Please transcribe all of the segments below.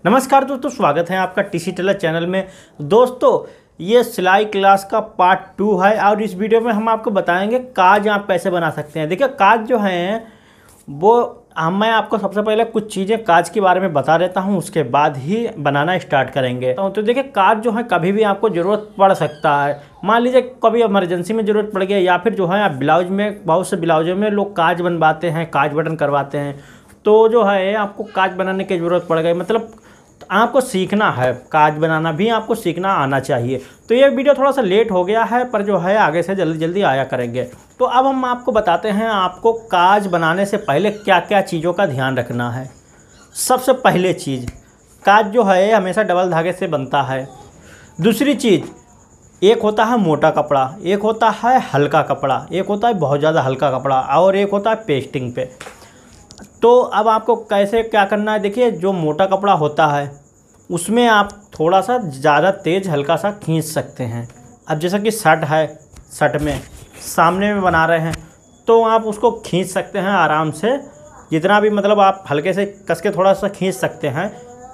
नमस्कार दोस्तों, स्वागत है आपका टीसी टेलर चैनल में। दोस्तों, ये सिलाई क्लास का पार्ट 2 है और इस वीडियो में हम आपको बताएंगे काज आप कैसे बना सकते हैं। देखिए, काज जो है वो मैं आपको सबसे पहले कुछ चीज़ें काज के बारे में बता देता हूं, उसके बाद ही बनाना स्टार्ट करेंगे। तो देखिए, काज जो है कभी भी आपको ज़रूरत पड़ सकता है। मान लीजिए कभी इमरजेंसी में ज़रूरत पड़ गया, या फिर जो है आप ब्लाउज में, बहुत से ब्लाउजों में लोग काज बनवाते हैं, काज बटन करवाते हैं, तो जो है आपको काज बनाने की ज़रूरत पड़ गई। मतलब आपको सीखना है, काज बनाना भी आपको सीखना आना चाहिए। तो ये वीडियो थोड़ा सा लेट हो गया है, पर जो है आगे से जल्दी जल्दी आया करेंगे। तो अब हम आपको बताते हैं आपको काज बनाने से पहले क्या क्या चीज़ों का ध्यान रखना है। सबसे पहले चीज़, काज जो है हमेशा डबल धागे से बनता है। दूसरी चीज़, एक होता है मोटा कपड़ा, एक होता है हल्का कपड़ा, एक होता है बहुत ज़्यादा हल्का कपड़ा, और एक होता है पेस्टिंग पे। तो अब आपको कैसे क्या करना है, देखिए जो मोटा कपड़ा होता है उसमें आप थोड़ा सा ज़्यादा तेज़ हल्का सा खींच सकते हैं। अब जैसा कि शर्ट है, शर्ट में सामने में बना रहे हैं तो आप उसको खींच सकते हैं आराम से, जितना भी मतलब आप हल्के से कस के थोड़ा सा खींच सकते हैं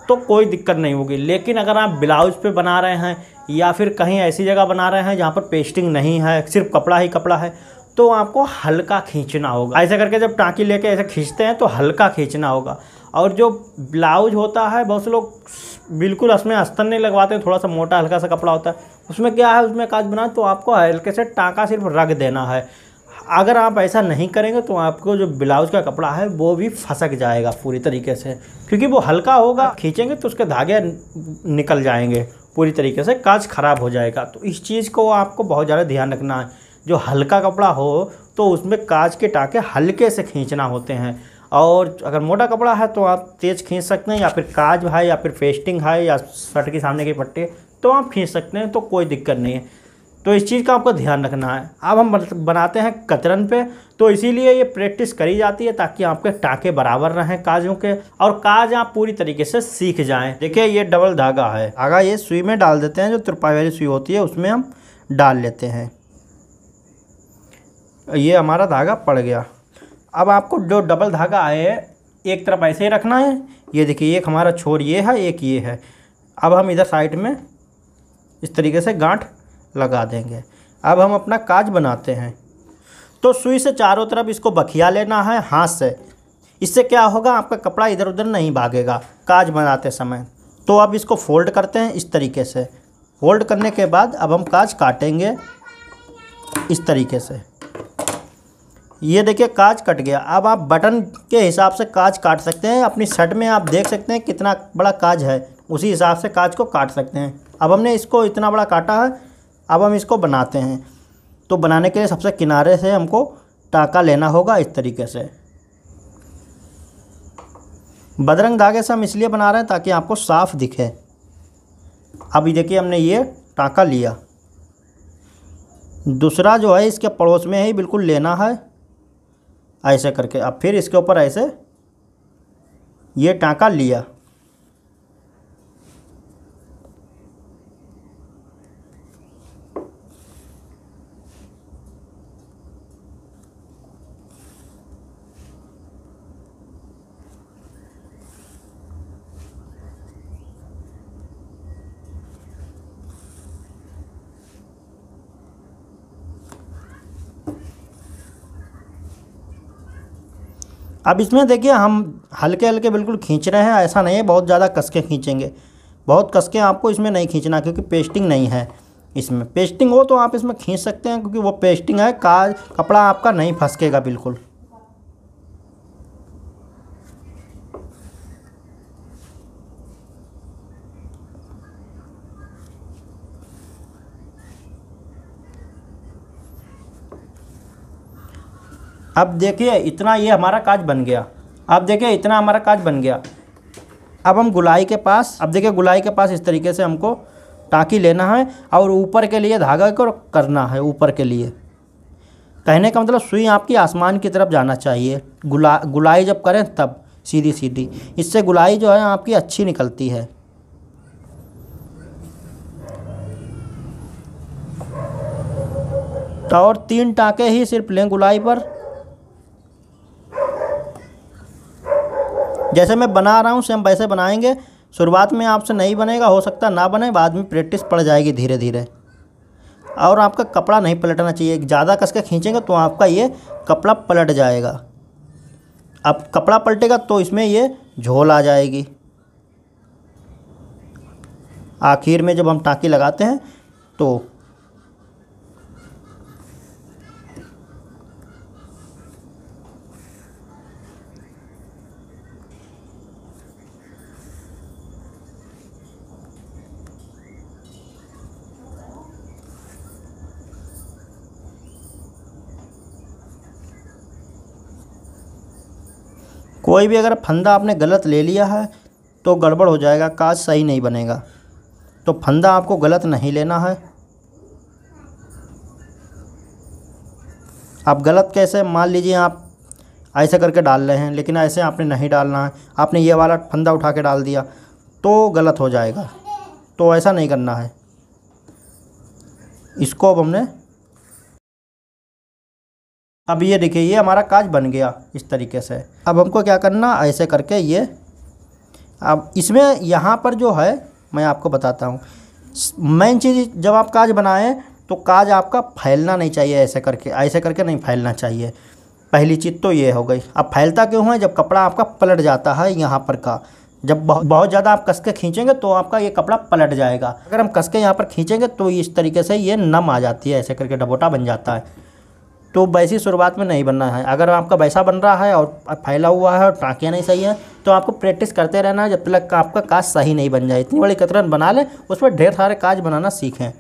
तो कोई दिक्कत नहीं होगी। लेकिन अगर आप ब्लाउज पे बना रहे हैं या फिर कहीं ऐसी जगह बना रहे हैं जहाँ पर पेस्टिंग नहीं है, सिर्फ कपड़ा ही कपड़ा है, तो आपको हल्का खींचना होगा। ऐसे करके जब टाँकी लेके ऐसे खींचते हैं तो हल्का खींचना होगा। और जो ब्लाउज होता है, बहुत से लोग बिल्कुल उसमें अस्तर नहीं लगवाते, थोड़ा सा मोटा हल्का सा कपड़ा होता है, उसमें क्या है, उसमें काज बना तो आपको हल्के से टाँका सिर्फ रख देना है। अगर आप ऐसा नहीं करेंगे तो आपको जो ब्लाउज का कपड़ा है वो भी फंसक जाएगा पूरी तरीके से, क्योंकि वो हल्का होगा। खींचेंगे तो उसके धागे निकल जाएंगे पूरी तरीके से, काज ख़राब हो जाएगा। तो इस चीज़ को आपको बहुत ज़्यादा ध्यान रखना है। जो हल्का कपड़ा हो तो उसमें काज के टाँके हल्के से खींचना होते हैं, और अगर मोटा कपड़ा है तो आप तेज़ खींच सकते हैं, या फिर काज है या फिर पेस्टिंग है या शर्ट के सामने के पट्टे, तो आप खींच सकते हैं, तो कोई दिक्कत नहीं है। तो इस चीज़ का आपको ध्यान रखना है। अब हम बनाते हैं कतरन पे, तो इसीलिए ये प्रैक्टिस करी जाती है ताकि आपके टाँके बराबर रहें काजों के, और काज आप पूरी तरीके से सीख जाएँ। देखिए, ये डबल धागा है, धागा ये सुई में डाल देते हैं, जो तुरपाई वाली सुई होती है उसमें हम डाल लेते हैं। ये हमारा धागा पड़ गया। अब आपको जो डबल धागा है एक तरफ ऐसे ही रखना है। ये देखिए, एक हमारा छोर ये है, एक ये है। अब हम इधर साइड में इस तरीके से गांठ लगा देंगे। अब हम अपना काज बनाते हैं। तो सुई से चारों तरफ इसको बखिया लेना है हाथ से। इससे क्या होगा, आपका कपड़ा इधर उधर नहीं भागेगा काज बनाते समय। तो अब इसको फोल्ड करते हैं इस तरीके से। फोल्ड करने के बाद अब हम काज काटेंगे इस तरीके से। ये देखिए, काज कट गया। अब आप बटन के हिसाब से काज काट सकते हैं। अपनी शर्ट में आप देख सकते हैं कितना बड़ा काज है, उसी हिसाब से काज को काट सकते हैं। अब हमने इसको इतना बड़ा काटा है, अब हम इसको बनाते हैं। तो बनाने के लिए सबसे किनारे से हमको टाँका लेना होगा इस तरीके से। बदरंग धागे से हम इसलिए बना रहे हैं ताकि आपको साफ दिखे। अब ये देखिए, हमने ये टाँका लिया, दूसरा जो है इसके पड़ोस में ही बिल्कुल लेना है ऐसे करके। अब फिर इसके ऊपर ऐसे ये टाँका लिया। अब इसमें देखिए, हम हल्के हल्के बिल्कुल खींच रहे हैं, ऐसा नहीं है बहुत ज़्यादा कस के खींचेंगे। बहुत कस के आपको इसमें नहीं खींचना, क्योंकि पेस्टिंग नहीं है इसमें। पेस्टिंग हो तो आप इसमें खींच सकते हैं, क्योंकि वो पेस्टिंग है, काज कपड़ा आपका नहीं फंसकेगा बिल्कुल। अब देखिए, इतना ये हमारा काज बन गया। अब देखिए, इतना हमारा काज बन गया। अब हम गुलाई के पास, अब देखिए गुलाई के पास इस तरीके से हमको टाँकी लेना है, और ऊपर के लिए धागा को करना है। ऊपर के लिए कहने का मतलब, सुई आपकी आसमान की तरफ जाना चाहिए। गुलाई जब करें तब सीधी सीधी, इससे गुलाई जो है आपकी अच्छी निकलती है। तो और 3 टाँके ही सिर्फ लें गुलाई पर। जैसे मैं बना रहा हूँ सेम वैसे बनाएंगे, शुरुआत में आपसे नहीं बनेगा, हो सकता ना बने, बाद में प्रैक्टिस पड़ जाएगी धीरे धीरे। और आपका कपड़ा नहीं पलटना चाहिए, ज़्यादा कस के खींचेंगे तो आपका ये कपड़ा पलट जाएगा। अब कपड़ा पलटेगा तो इसमें ये झोल आ जाएगी। आखिर में जब हम टाँकी लगाते हैं तो कोई भी अगर फंदा आपने गलत ले लिया है तो गड़बड़ हो जाएगा, काज सही नहीं बनेगा। तो फंदा आपको गलत नहीं लेना है। आप गलत कैसे, मान लीजिए आप ऐसे करके डाल रहे हैं, लेकिन ऐसे आपने नहीं डालना है, आपने ये वाला फंदा उठा के डाल दिया तो गलत हो जाएगा। तो ऐसा नहीं करना है। इसको अब ये देखिए, ये हमारा काज बन गया इस तरीके से। अब हमको क्या करना, ऐसे करके ये, अब इसमें यहाँ पर जो है मैं आपको बताता हूँ। मेन चीज़, जब आप काज बनाएं तो काज आपका फैलना नहीं चाहिए, ऐसे करके नहीं फैलना चाहिए। पहली चीज़ तो ये हो गई। अब फैलता क्यों है, जब कपड़ा आपका पलट जाता है यहाँ पर का, जब बहुत ज़्यादा आप कस के खींचेंगे तो आपका ये कपड़ा पलट जाएगा। अगर हम कस के यहाँ पर खींचेंगे तो इस तरीके से ये नम आ जाती है, ऐसे करके डबोटा बन जाता है। तो वैसी शुरुआत में नहीं बनना है। अगर आपका वैसा बन रहा है और फैला हुआ है और टाँकियाँ नहीं सही हैं तो आपको प्रैक्टिस करते रहना है जब तक आपका काज सही नहीं बन जाए। इतनी बड़ी कतरन बना लें, उस पर ढेर सारे काज बनाना सीखें।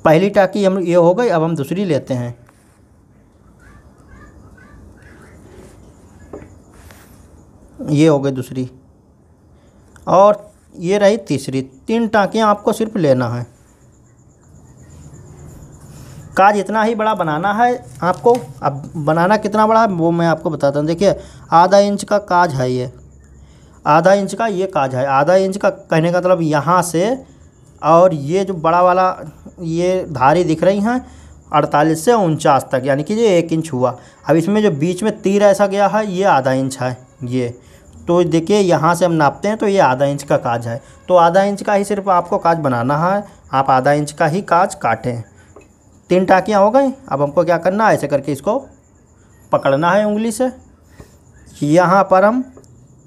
पहली टाँकी हम ये हो गई, अब हम दूसरी लेते हैं। ये हो गई दूसरी, और ये रही तीसरी। 3 टाँकियाँ आपको सिर्फ लेना है। काज इतना ही बड़ा बनाना है आपको। अब बनाना कितना बड़ा है वो मैं आपको बताता हूँ। देखिए, आधा इंच का काज है ये, आधा इंच का ये काज है। आधा इंच का कहने का मतलब यहाँ से, और ये जो बड़ा वाला ये धारी दिख रही हैं 48 से 49 तक, यानी कि ये 1 इंच हुआ। अब इसमें जो बीच में तीर ऐसा गया है ये आधा इंच है ये। तो देखिए, यहाँ से हम नापते हैं तो ये आधा इंच का काज है। तो आधा इंच का ही सिर्फ आपको काज बनाना है। आप आधा इंच का ही काज काटें। 3 टाँकियाँ हो गई। अब हमको क्या करना है, ऐसे करके इसको पकड़ना है उंगली से। यहाँ पर हम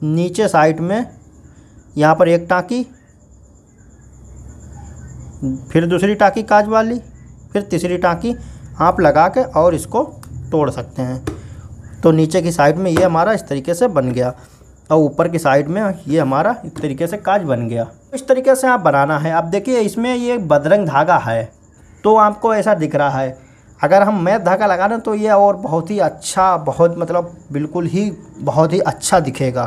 नीचे साइड में, यहाँ पर 1 टाँकी, फिर दूसरी टाँकी काज वाली, फिर तीसरी टाँकी आप लगा के और इसको तोड़ सकते हैं। तो नीचे की साइड में ये हमारा इस तरीके से बन गया, और ऊपर की साइड में ये हमारा इस तरीके से काज बन गया। इस तरीके से आप बनाना है। अब देखिए, इसमें ये बदरंग धागा है तो आपको ऐसा दिख रहा है। अगर हम मैथ धागा लगा दें तो ये और बहुत ही अच्छा, बिल्कुल ही बहुत ही अच्छा दिखेगा।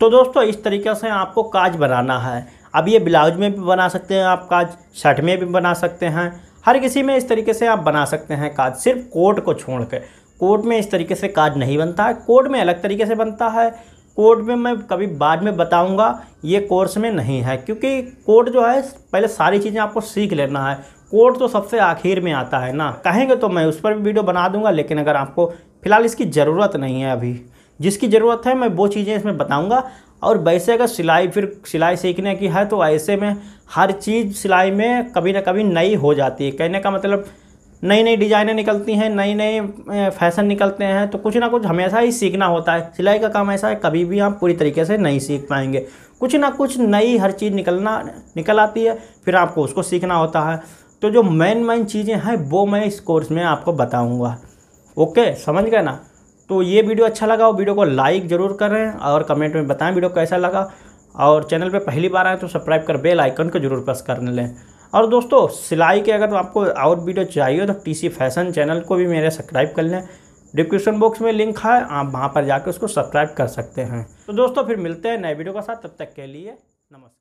तो दोस्तों, इस तरीके से आपको काज बनाना है। अब ये ब्लाउज में भी बना सकते हैं आप काज, शर्ट में भी बना सकते हैं, हर किसी में इस तरीके से आप बना सकते हैं काज, सिर्फ कोट को छोड़ के। कोट में इस तरीके से काज नहीं बनता है, कोट में अलग तरीके से बनता है। कोट में मैं कभी बाद में बताऊंगा, ये कोर्स में नहीं है, क्योंकि कोट जो है पहले सारी चीज़ें आपको सीख लेना है। कोट तो सबसे आखिर में आता है ना, कहेंगे तो मैं उस पर भी वीडियो बना दूंगा, लेकिन अगर आपको फ़िलहाल इसकी ज़रूरत नहीं है, अभी जिसकी ज़रूरत है मैं वो चीज़ें इसमें बताऊंगा। और वैसे अगर सिलाई सीखने की है तो ऐसे में हर चीज़ सिलाई में कभी ना कभी नई हो जाती है। कहने का मतलब नई नई डिज़ाइनें निकलती हैं, नई नई फैशन निकलते हैं, तो कुछ ना कुछ हमेशा ही सीखना होता है। सिलाई का काम ऐसा है, कभी भी आप पूरी तरीके से नहीं सीख पाएंगे। कुछ ना कुछ नई हर चीज़ निकल आती है, फिर आपको उसको सीखना होता है। तो जो मेन चीज़ें हैं वो मैं इस कोर्स में आपको बताऊंगा। ओके, समझ गए ना। तो ये वीडियो अच्छा लगा हो, वीडियो को लाइक ज़रूर करें और कमेंट में बताएं वीडियो कैसा लगा। और चैनल पे पहली बार आए तो सब्सक्राइब कर बेल आइकन को जरूर प्रेस कर लें। और दोस्तों, सिलाई के अगर आपको और वीडियो चाहिए तो टीसी फैशन चैनल को भी मेरे सब्सक्राइब कर लें। डिस्क्रिप्शन बॉक्स में लिंक है, आप वहाँ पर जाकर उसको सब्सक्राइब कर सकते हैं। तो दोस्तों, फिर मिलते हैं नए वीडियो के साथ, तब तक के लिए नमस्कार।